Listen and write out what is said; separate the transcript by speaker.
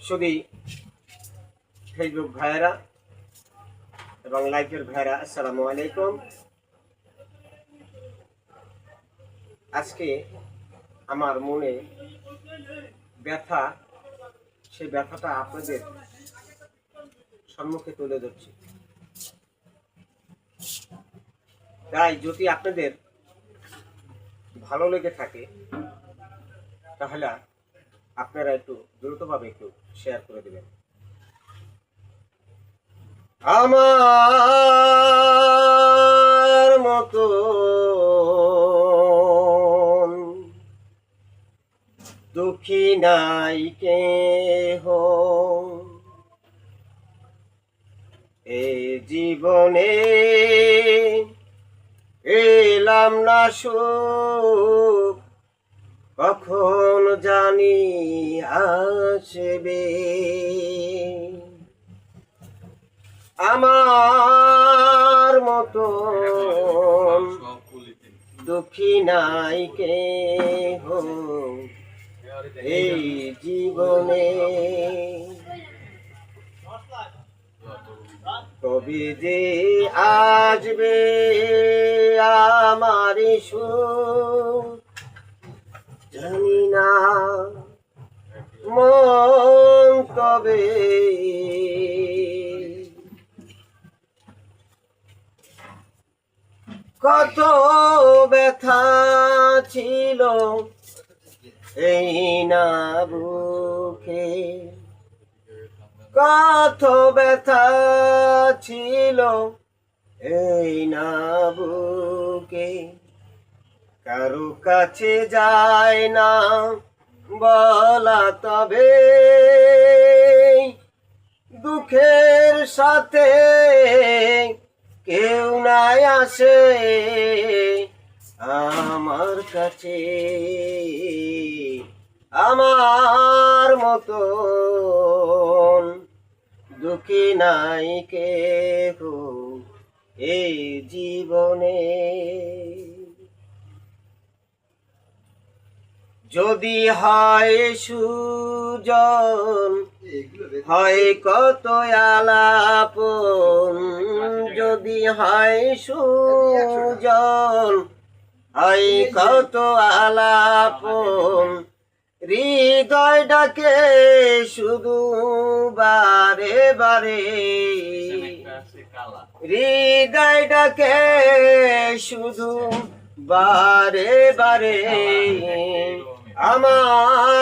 Speaker 1: সুধী Facebook ভাইয়েরা এবং লাইভের ভাইয়েরা, আসসালামু আলাইকুম। আজকে আমার মনে ব্যথা, সেই ব্যথাটা আপনাদের সম্মুখে তুলে ধরছি। তাই যদি আপনাদের ভালো লেগে থাকে তাহলে আপনারা একটু দ্রুতভাবে একটু শেয়ার করে দেবেন। আমার মতো দুঃখী নাই কেহ এ জীবনে, এলাম না সুখ কখন জানি আসবে। আমার মতো দুঃখী নাই কেহ এই জীবনে, কবে যে আসবে আমার সুখ জানি না মন, তবে কত ব্যথা ছিল এই না বুকে, কত ব্যথা ছিল এই না বুকে, কারো কাছে যায় না বলা, তবে দুঃখের সাথে কেউ নাই আসে আমার কাছে। আমার মতো দুঃখী নাই কেহ এই জীবনে, যদি হয় সুজন হয় কত আলাপন, যদি হয় সুজন হয় কত আলাপন, হৃদয় ডাকে শুধু বারে বারে, হৃদয় ডাকে শুধু বারে বারে। আমার